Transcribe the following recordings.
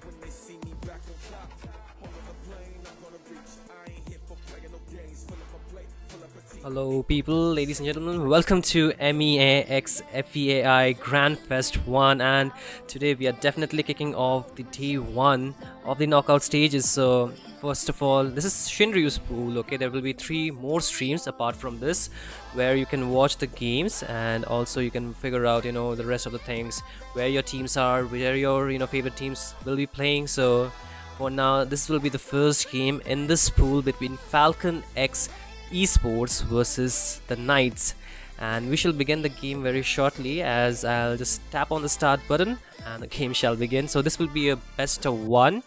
When they see me back on top, on the plane, I'm gonna reach. I ain't here for playing no games. Fill up a plate, fill up a tea. Hello, people, ladies and gentlemen. Welcome to MEAxFEAI Grand Fest 1, and today we are definitely kicking off the day 1 of the knockout stages. So, first of all, this is Shinryu's pool. Okay, there will be 3 more streams apart from this, where you can watch the games and also you can figure out the rest of the things, where your teams are, where your favorite teams will be playing. So for now, this will be the first game in this pool between Falcon X Esports versus the Knights, and we shall begin the game very shortly, as I'll just tap on the start button and the game shall begin. So this will be a best of 1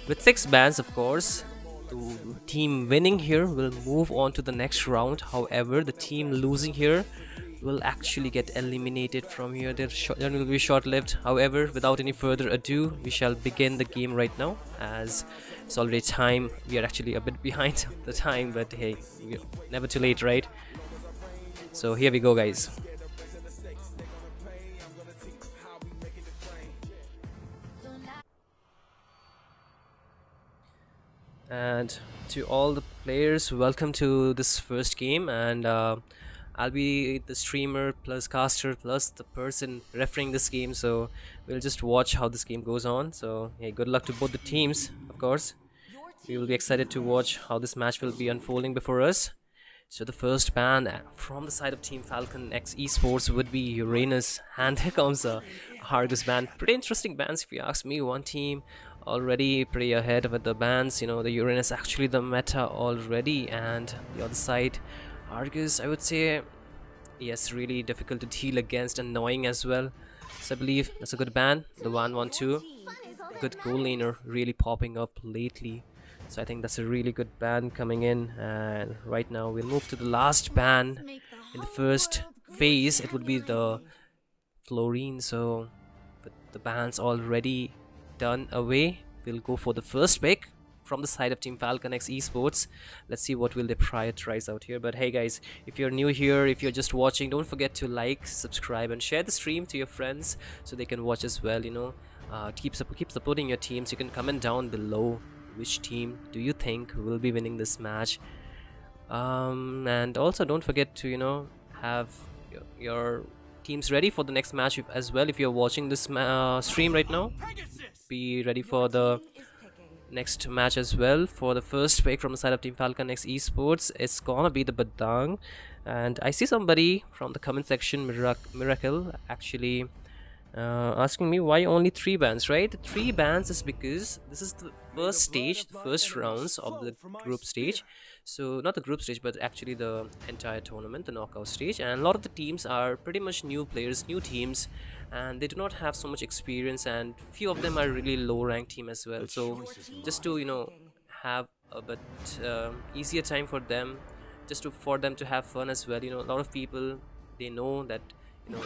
with 6 bans, of course. The team winning here will move on to the next round. However, the team losing here will actually get eliminated from here. They will be short-lived. However, without any further ado, we shall begin the game right now, as it's already time. We are actually a bit behind the time, but hey, never too late, right? So here we go, guys. And to all the players, welcome to this first game, and I'll be the streamer plus caster plus the person refereeing this game, so we'll just watch how this game goes on. So hey, good luck to both the teams, of course. We will be excited to watch how this match will be unfolding before us. So the first ban from the side of Team Falcon X Esports would be Uranus, and here comes a Argus ban. Pretty interesting bans if you ask me. One team already pretty ahead with the bans. The Uranus actually the meta already, and the other side, Argus, I would say, yes, really difficult to deal against, annoying as well. So I believe that's a good ban. The 1-1-2, good goal laner, really popping up lately. So I think that's a really good ban coming in, and right now we'll move to the last ban in the first phase. It would be the Florine. So with the bans already done away, we'll go for the first pick from the side of Team Falcon X Esports. Let's see what will they prioritize out here. But hey guys, if you're new here, if you're just watching, don't forget to like, subscribe and share the stream to your friends so they can watch as well. Keep supporting your teams. You can comment down below which team do you think will be winning this match, and also don't forget to have your teams ready for the next match as well. If you're watching this stream right now, be ready for the next match as well. For the first pick from the side of Team Falcon X Esports, it's gonna be the Badang, and I see somebody from the comment section, Miracle, actually asking me why only 3 bans, right? 3 bans is because this is the first stage, the first rounds of the group stage. So not the group stage, but actually the entire tournament, the knockout stage, and a lot of the teams are pretty much new players, new teams, and they do not have so much experience, and few of them are really low ranked team as well. So just to have a bit easier time for them, just for them to have fun as well. A lot of people, they know that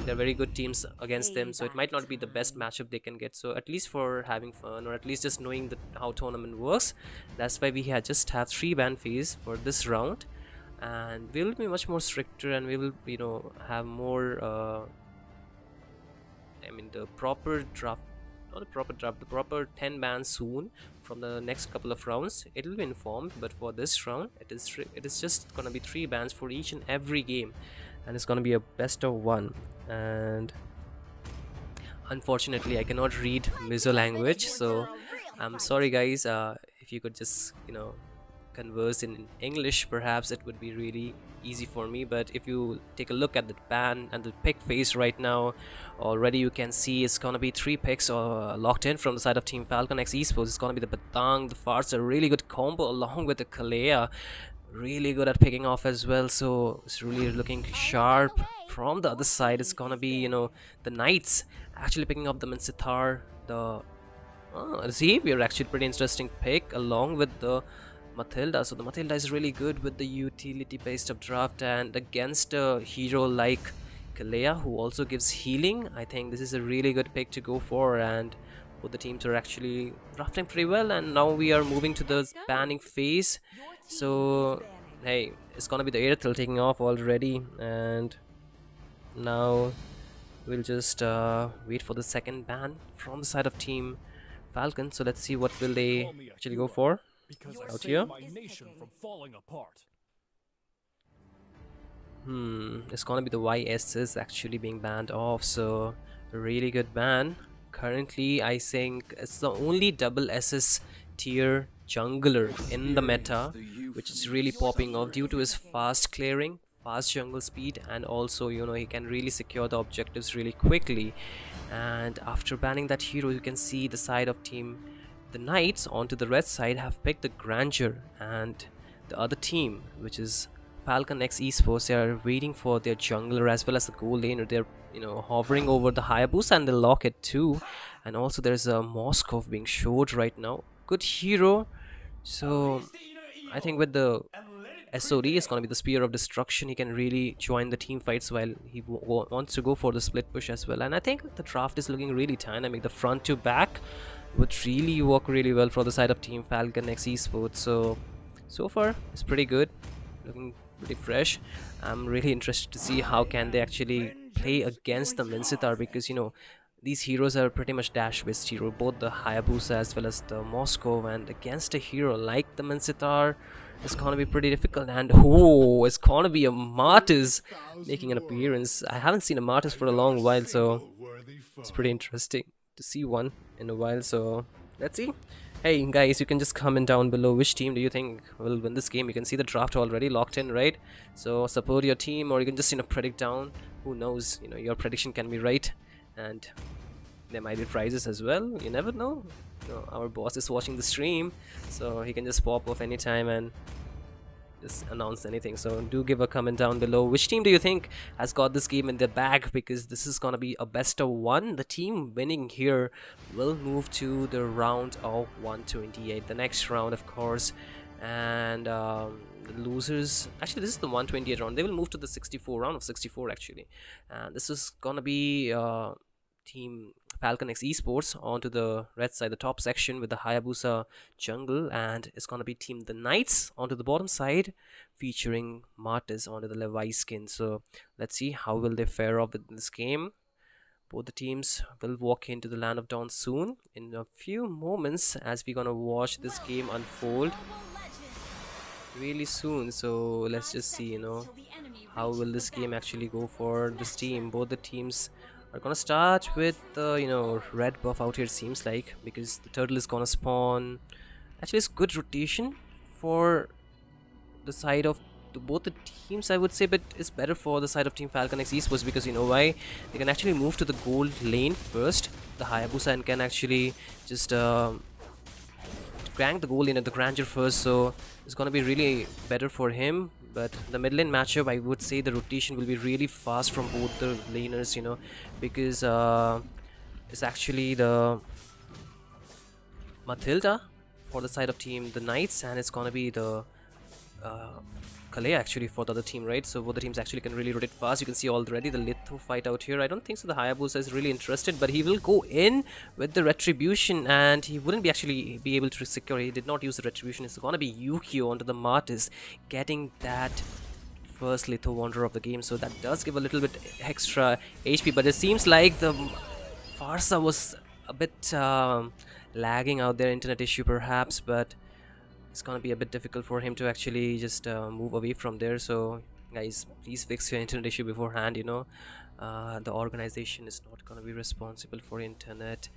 they're very good teams against them, so it might not be the best matchup they can get. So at least for having fun, or at least just knowing how tournament works, that's why we just have 3 ban phase for this round, and we will be much more stricter, and we will have more the proper draft, not the proper draft, the proper 10 bans soon from the next couple of rounds it will be informed, but for this round it is just gonna be 3 bans for each and every game, and it's gonna be a best of 1. And unfortunately I cannot read Mizo language, so I'm sorry guys. If you could just converse in English, perhaps it would be really easy for me. But if you take a look at the ban and the pick phase right now, already you can see it's gonna be 3 picks locked in from the side of Team Falcon X Esports. It's gonna be the Batang, the Farsa, a really good combo along with the Kalea, really good at picking off as well, so it's really looking sharp. From the other side it's gonna be the Knights actually picking up the Minsitar, the Xavier, actually pretty interesting pick along with the Matilda. So the Matilda is really good with the utility based updraft, and against a hero like Kalea who also gives healing, I think this is a really good pick to go for, and both the teams are actually drafting pretty well. And now we are moving to the banning phase. So hey, it's gonna be the Airtel taking off already, and now we'll just wait for the second ban from the side of Team Falcon. So let's see what will they actually go for out here. It's gonna be the YSS actually being banned off, so a really good ban. Currently I think it's the only double SS tier jungler in the meta, which is really popping off due to his fast clearing, fast jungle speed, and also he can really secure the objectives really quickly. And after banning that hero, you can see the side of the Knights onto the red side have picked the Grandeur, and the other team, which is Falcon X Esports, they are waiting for their jungler as well as the gold laner. They're hovering over the Hayabusa and the Locket too, and also there's a Moskov being showed right now. Good hero. So I think with the SOD is going to be the Spear of Destruction, he can really join the team fights while he wants to go for the split push as well. And I think the draft is looking really dynamic. The front to back would really work really well for the side of Team Falcon X Esports. So far it's pretty good, looking pretty fresh. I'm really interested to see how can they actually play against the Minsitar, because these heroes are pretty much dash based hero, both the Hayabusa as well as the Moscow, and against a hero like the Minsitar it's gonna be pretty difficult. And it's gonna be a Martyrs making an appearance. I haven't seen a Martyrs for a long while, so it's pretty interesting to see one in a while. So let's see. Hey guys, you can just comment down below which team do you think will win this game. You can see the draft already locked in, right? So support your team, or you can just predict down. Who knows, your prediction can be right, and there might be prizes as well. You never know. Our boss is watching the stream, so he can just pop off anytime and just announce anything. So do give a comment down below which team do you think has got this game in their bag, because this is gonna be a best of 1. The team winning here will move to the round of 128, the next round of course. And the losers, actually this is the 128 round, they will move to the 64 round of 64 actually. And this is gonna be Team Falcon X Esports onto the red side, the top section with the Hayabusa jungle, and it's gonna be Team the Knights onto the bottom side featuring Martyrs onto the Levi skin. So let's see how will they fare off with this game. Both the teams will walk into the land of dawn soon in a few moments, as we're gonna watch this game unfold really soon. So let's just see how will this game actually go for this team. Both the teams are gonna start with the red buff out here, it seems like, because the turtle is gonna spawn. Actually it's good rotation for the side of both the teams, I would say, but it's better for the side of Team Falcon X Esports, because why? They can actually move to the gold lane first, the Hayabusa, and can actually just crank the gold lane at the Grandeur first. So it's gonna be really better for him. But the mid lane matchup, I would say the rotation will be really fast from both the laners, because it's actually the Matilda for the side of Team the Knights, and it's gonna be the Kalea actually for the other team, right? So both the teams actually can really rotate fast. You can see already the Litho fight out here. I don't think so the Hayabusa is really interested, but he will go in with the Retribution, and he wouldn't be able to secure. He did not use the Retribution. It's gonna be Yukio onto the Martyrs, getting that first Litho Wanderer of the game. So that does give a little bit extra HP, but it seems like the Farsa was a bit lagging out there, internet issue perhaps, but it's gonna be a bit difficult for him to actually just move away from there. So guys, please fix your internet issue beforehand, you know. The organization is not gonna be responsible for internet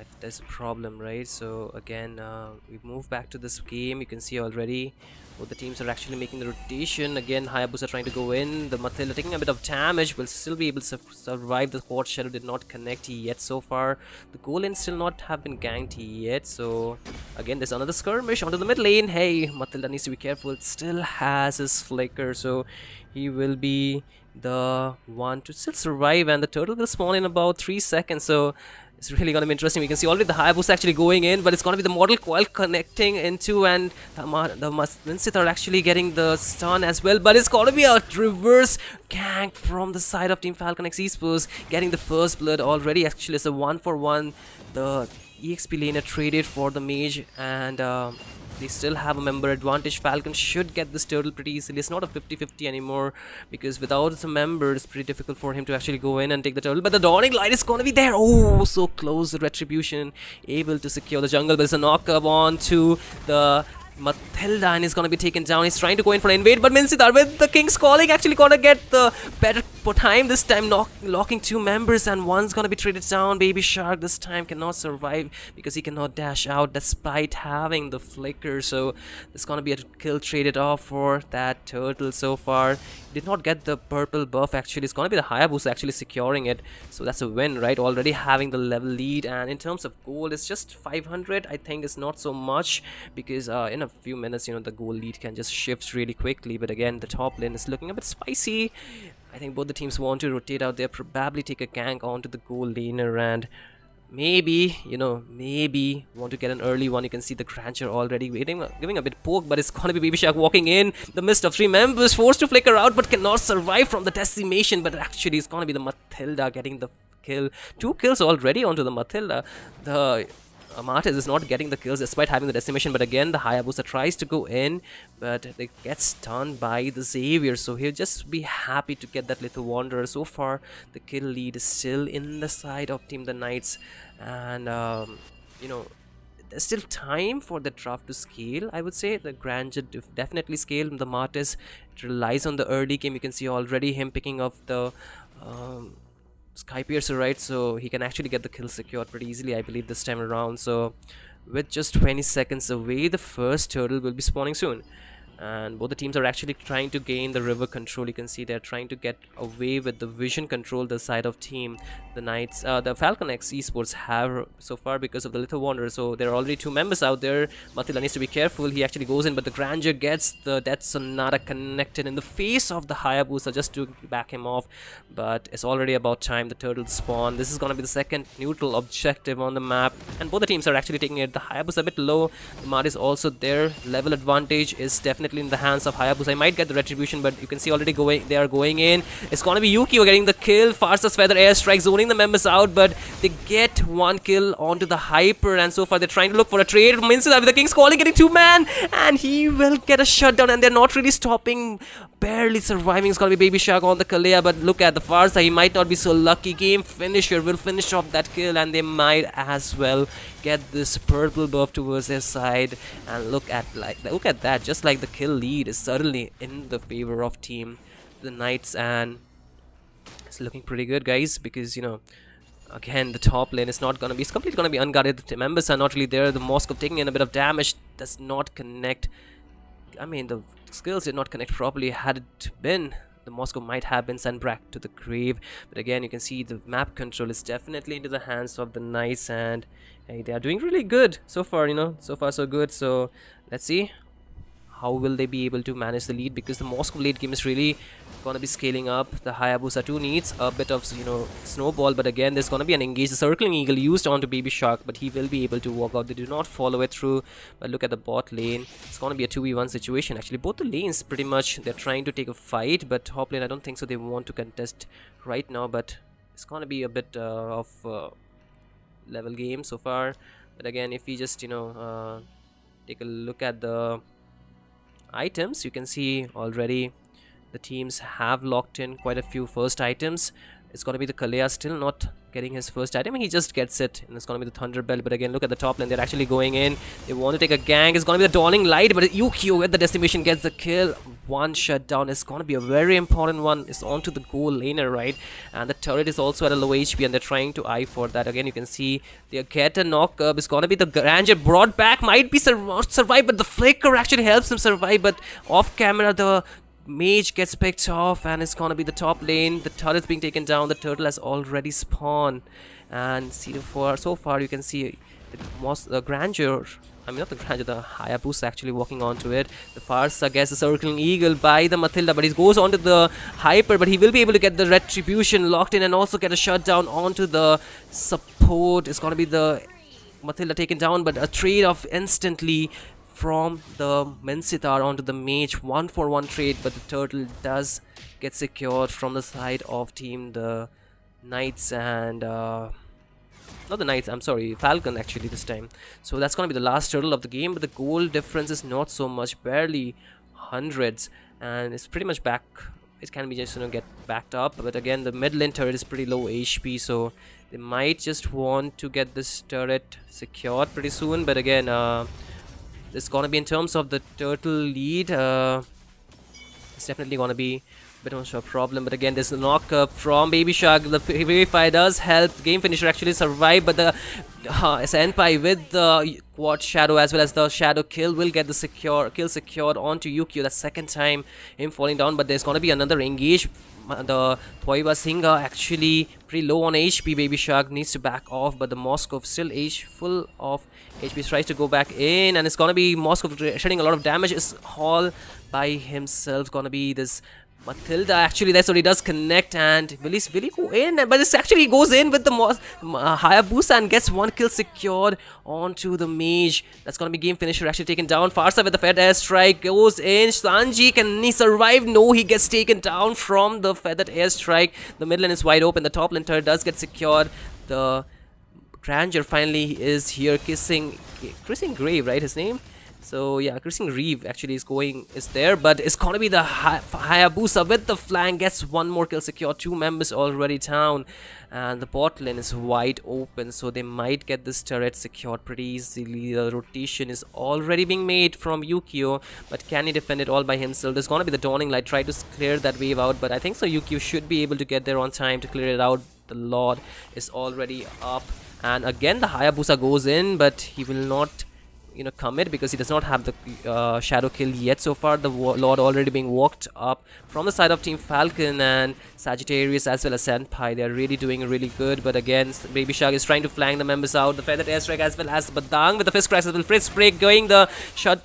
if there's a problem, right? So again, we move back to this game. You can see already both the teams are actually making the rotation. Again, Hayabusa trying to go in. The Matilda taking a bit of damage, will still be able to survive. The Horde Shadow did not connect yet so far. The goal lane still not have been ganked yet. So again, there's another skirmish onto the mid lane. Hey, Matilda needs to be careful. It still has his flicker, so he will be the one to still survive, and the turtle will spawn in about 3 seconds. So it's really gonna be interesting. We can see already the Hayabusa actually going in, but it's gonna be the Mortal Coil connecting into, and the Minsith are actually getting the stun as well. But it's gonna be a reverse gank from the side of Team Falcon X Esports, getting the first blood already. Actually, it's a 1-for-1. The EXP laner traded for the mage, and they still have a member advantage. Falcon should get this turtle pretty easily. It's not a 50-50 anymore, because without the member, it's pretty difficult for him to actually go in and take the turtle. But the Dawning Light is gonna be there. Oh, so close. The Retribution able to secure the jungle, but there's a knock-up on to the Matilda, and is gonna be taken down. He's trying to go in for an invade, but Minsith with the King's Calling actually gonna get the better time this time, locking 2 members, and one's gonna be traded down. Baby Shark this time cannot survive because he cannot dash out despite having the flicker. So there's gonna be a kill traded off for that turtle so far. Did not get the purple buff. Actually, it's gonna be the Hayabusa actually securing it, so that's a win, right? Already having the level lead, and in terms of gold, it's just 500. I think it's not so much, because in a few minutes, you know, the gold lead can just shift really quickly. But again, the top lane is looking a bit spicy. I think both the teams want to rotate out there, probably take a gank onto the gold laner, and maybe, you know, maybe want to get an early one. You can see the Grandeur already waiting, giving a bit poke, but it's gonna be Baby Shark walking in the midst of 3 members, forced to flicker out, but cannot survive from the decimation. But actually, it's gonna be the Matilda getting the kill. 2 kills already onto the Matilda. The Martis is not getting the kills despite having the decimation, but again the Hayabusa tries to go in, but they get stunned by the Xavier, so he'll just be happy to get that little Wanderer. So far the kill lead is still in the side of Team the Knights, and you know, there's still time for the draft to scale. I would say the Grandeur definitely scale. The Martis relies on the early game. You can see already him picking up the Sky Piercer, right? So he can actually get the kill secured pretty easily, I believe, this time around. So with just 20 seconds away, the first turtle will be spawning soon, and both the teams are actually trying to gain the river control. You can see they're trying to get away with the vision control the side of Team the Knights. The Falcon X Esports have so far, because of the little Wanderer. So there are already 2 members out there. Matilda needs to be careful. He actually goes in, but the Grandeur gets the Death Sonata connected in the face of the Hayabusa just to back him off. But it's already about time the turtles spawn. This is gonna be the second neutral objective on the map, and both the teams are actually taking it. The Hayabusa a bit low, the Mart is also there. Level advantage is definitely in the hands of Hayabusa. I might get the Retribution, but you can see already they are going in. It's gonna be Yukio getting the kill. Farsa's Feather airstrike zoning the members out, but they get 1 kill onto the Hyper, and so far they're trying to look for a trade. Minsith with the King's Calling getting 2-man, and he will get a shutdown, and they're not really stopping, barely surviving. It's gonna be Baby Shark on the Kalea, but look at the Farsa, he might not be so lucky. Game finisher will finish off that kill, and they might as well get this purple buff towards their side. And look at that, just like the kill lead is suddenly in the favor of Team the Knights, and it's looking pretty good, guys, because, you know, again the top lane is not gonna be, it's completely gonna be unguarded. The members are not really there. The Moskov taking in a bit of damage, does not connect. I mean, the skills did not connect properly. Had it been, the Moscow might have been sent back to the grave. But again, you can see the map control is definitely into the hands of the Knights, and hey, they are doing really good so far, you know, so far so good. So let's see how will they be able to manage the lead, because the Moscow late game is really gonna be scaling up. The Hayabusa 2 needs a bit of, you know, snowball, but again there's gonna be an engage. The circling eagle used onto Baby Shark, but he will be able to walk out. They do not follow it through. But look at the bot lane, it's gonna be a 2v1 situation. Actually both the lanes pretty much, they're trying to take a fight, but top lane I don't think so they want to contest right now. But it's gonna be a bit of level game so far. But again, if we just, you know, take a look at the items, you can see already the teams have locked in quite a few first items. It's going to be the Kalea still not getting his first item. He just gets it, and it's going to be the Thunder Belt. But again, look at the top lane. They're actually going in. They want to take a gank. It's going to be the Dawning Light, but Yukio at the destination gets the kill. One shutdown. It's going to be a very important one. It's onto the goal laner, right? And the turret is also at a low HP, and they're trying to eye for that. Again, you can see they get a knock up. It's going to be the Grandeur brought back. Might be survive, but the flicker actually helps them survive. But off camera, the mage gets picked off, and it's gonna be the top lane. The turret's being taken down. The turtle has already spawned, and so far you can see the Grandeur, I mean not the Grandeur, the Hayabusa actually walking onto it. The Farsa gets the circling eagle by the Matilda, but he goes onto the Hyper, but he will be able to get the retribution locked in and also get a shutdown onto the support. It's gonna be the Matilda taken down, but a trade off instantly from the Mencitar onto the mage. 1-for-1 trade, but the turtle does get secured from the side of team the Knights, and not the Knights, I'm sorry, Falcon actually this time. So that's gonna be the last turtle of the game, but the goal difference is not so much, barely hundreds, and it's pretty much back. It can be just, you know, get backed up, but again the mid lane turret is pretty low HP, so they might just want to get this turret secured pretty soon. But again, it's gonna be, in terms of the turtle lead, it's definitely gonna be a bit of a problem. But again, there's a knock up from Baby Shark. The Vivify does help Game Finisher actually survive, but the Senpai with the quad shadow as well as the shadow kill will get the kill secured onto Yukio. That's second time him falling down, but there's gonna be another engage. The Toiba Singa actually pretty low on HP. Baby Shark needs to back off, but the Moskov still full of HP, tries to go back in, and it's gonna be Moskov shedding a lot of damage. Is all by himself. Gonna be this Matilda, actually that's what he does, connect, and will he go in? But this actually goes in with the Hayabusa and gets one kill secured onto the mage. That's gonna be Game Finisher actually taken down. Farsa with the feathered airstrike goes in. Sanji, can he survive? No, he gets taken down from the feathered airstrike. The mid lane is wide open. The top lane turret does get secured. The Grandeur finally is here, kissing Grave, right, his name? So yeah, Christian Reeve actually is there, but it's gonna be the Hayabusa with the flank, gets one more kill secure, 2 members already down, and the bot lane is wide open, so they might get this turret secured pretty easily. The rotation is already being made from Yukio, but can he defend it all by himself? There's gonna be the Dawning Light, try to clear that wave out, but I think so Yukio should be able to get there on time to clear it out. The Lord is already up, and again the Hayabusa goes in, but he will not, you know, commit because he does not have the shadow kill yet. So far the Lord already being walked up from the side of Team Falcon, and Sagittarius as well as Senpai, they're really doing really good. But again, Baby Shark is trying to flank the members out. The feathered airstrike as well as Badang with the fist crash as well. Fritz break going the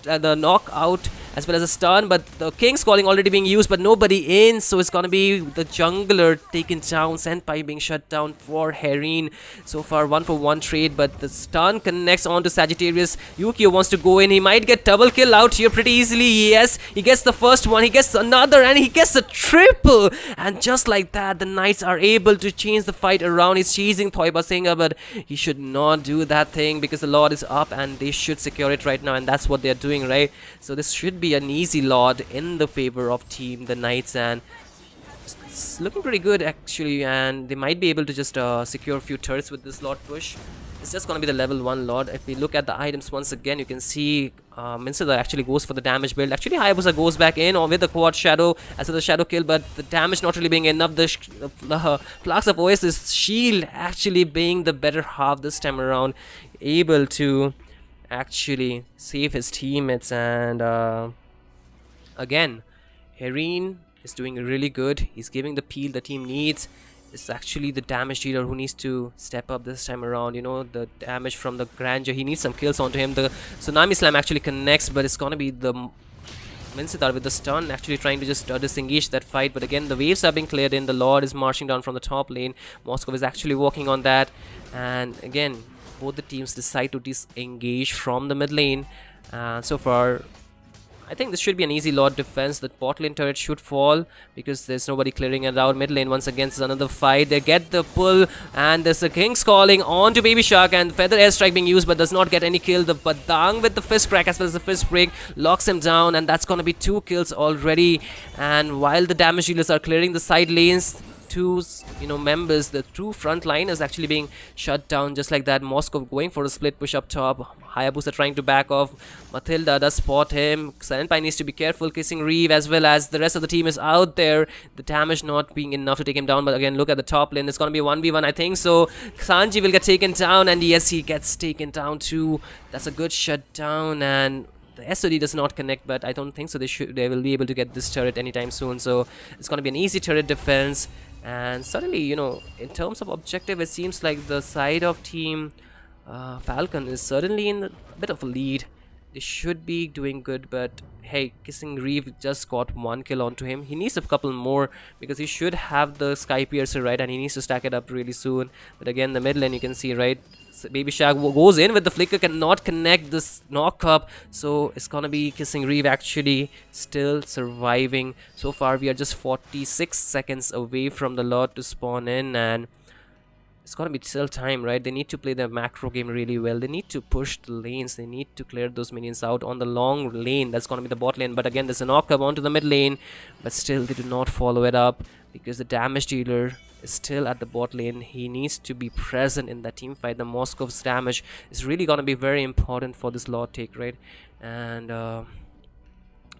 the knockout as well as a stun, but the King's Calling already being used, but nobody in, so it's gonna be the jungler taken down. Senpai being shut down for Hereen. So far 1-for-1 trade, but the stun connects onto Sagittarius. Yukio wants to go in. He might get double kill out here pretty easily. Yes, he gets the first one, he gets another, and he gets a triple, and just like that the Knights are able to change the fight around. He's chasing Toiba Singa, but he should not do that thing because the Lord is up and they should secure it right now, and that's what they're doing, right? So this should be an easy Lord in the favor of team the Knights, and it's looking pretty good actually, and they might be able to just secure a few turrets with this Lord push. It's just gonna be the level 1 Lord. If we look at the items once again, you can see Mincer actually goes for the damage build. Actually Hayabusa goes back in with the quad shadow as well as the shadow kill, but the damage not really being enough. The Plaques of Oasis shield actually being the better half this time around, able to actually save his teammates. And again, Hereen is doing really good. He's giving the peel the team needs. It's actually the damage dealer who needs to step up this time around. You know, the damage from the Grandeur, he needs some kills onto him. The Tsunami Slam actually connects, but it's gonna be the Mincitar with the stun actually trying to just disengage that fight. But again, the waves are being cleared in. The Lord is marching down from the top lane. Moskov is actually working on that, and again both the teams decide to disengage from the mid lane. So far I think this should be an easy Lord defense. The bot lane turret should fall because there's nobody clearing it out. Mid lane once again is another fight. They get the pull, and there's a King's Calling on to Baby Shark, and Feather Airstrike being used but does not get any kill. The Badang with the fist crack as well as the fist break locks him down, and that's gonna be 2 kills already. And while the damage dealers are clearing the side lanes, two members, the two front liners actually being shut down just like that. Moscow going for a split push up top. Hayabusa trying to back off. Matilda does spot him. Senpai needs to be careful. Kissing Reeve as well as the rest of the team is out there. The damage not being enough to take him down. But again, look at the top lane. It's going to be a 1v1, I think. So Sanji will get taken down. And yes, he gets taken down too. That's a good shutdown. And the SOD does not connect, but I don't think so. They will be able to get this turret anytime soon. So it's going to be an easy turret defense. And suddenly, in terms of objective, it seems like the side of team Falcon is certainly in a bit of a lead. They should be doing good, but hey, Kissing Reeve just got 1 kill onto him. He needs a couple more because he should have the Sky Piercer, right? And he needs to stack it up really soon. But again, the mid lane you can see, right? Baby Shark goes in with the flicker, cannot connect this knock up. So it's gonna be Kissing Reeve actually still surviving. So far, we are just 46 seconds away from the Lord to spawn in, and it's gonna be still time, right? They need to play their macro game really well. They need to push the lanes. They need to clear those minions out on the long lane. That's gonna be the bot lane. But again, there's a knock-up onto the mid lane. But still, they do not follow it up because the damage dealer is still at the bot lane. He needs to be present in that team fight. The Moscow's damage is really gonna be very important for this Lord take, right? And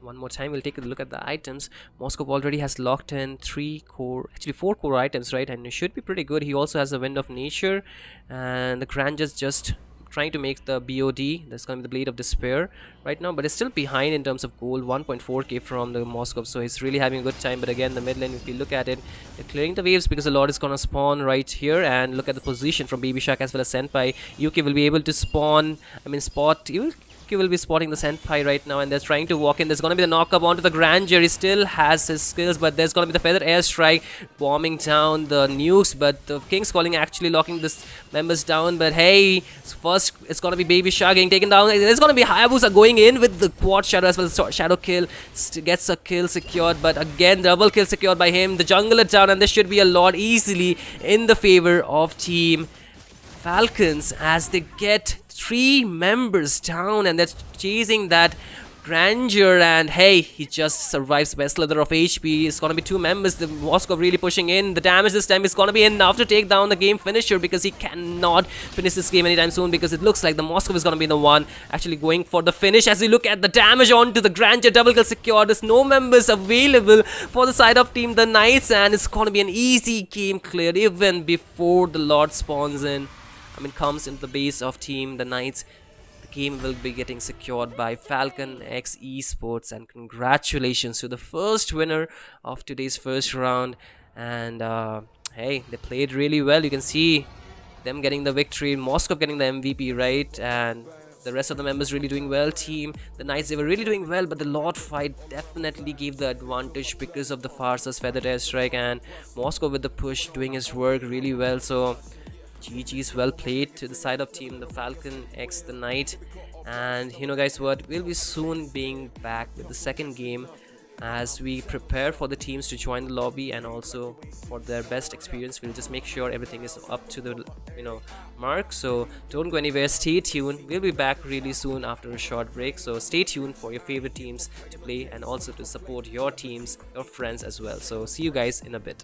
one more time, we'll take a look at the items. Moscow already has locked in 4 core items, right? And it should be pretty good. He also has a Wind of Nature, and the Granger's just trying to make the BOD. That's going to be the Blade of Despair right now, but it's still behind in terms of gold, 1.4k from the Moscow, so he's really having a good time. But again, the mid lane, if you look at it, they're clearing the waves because the Lord is going to spawn right here. And look at the position from Baby Shark as well as Senpai. Yuki will be able to spot. Yuki will be spotting the Senpai right now, and they're trying to walk in. There's going to be the knock-up onto the Grandeur. He still has his skills, but there's going to be the Feather Airstrike bombing down the nukes. But the King's Calling actually locking this members down. But hey, first it's going to be Baby Shark getting taken down. There's going to be Hayabusa going in with the quad shadow as well as shadow kill. Gets a kill secured, but again, double kill secured by him. The jungler down, and this should be a lot easily in the favor of Team Falcons as they get 3 members down, and they're chasing that Grandeur. And hey, he just survives by a slither of HP. It's gonna be 2 members. The Moscow really pushing in. The damage this time is gonna be enough to take down the game finisher, because he cannot finish this game anytime soon, because it looks like the Moscow is gonna be the one actually going for the finish. As we look at the damage onto the Grandeur, double kill secured. There's no members available for the side of Team the Knights, and it's gonna be an easy game cleared even before the Lord spawns in. Comes into the base of Team the Knights. The game will be getting secured by Falcon X Esports, and congratulations to the first winner of today's first round. And hey, they played really well. You can see them getting the victory, Moscow getting the MVP, right? And the rest of the members really doing well. Team the Knights, they were really doing well, but the Lord fight definitely gave the advantage because of the Farsa's Feather Airstrike, and Moscow with the push doing his work really well. So GG's well played to the side of Team the Falcon X the Knight. And you know guys what, we'll be soon being back with the second game as we prepare for the teams to join the lobby, and also for their best experience. We'll just make sure everything is up to the mark. So don't go anywhere, stay tuned. We'll be back really soon after a short break, so stay tuned for your favorite teams to play, and also to support your teams, your friends as well. So see you guys in a bit.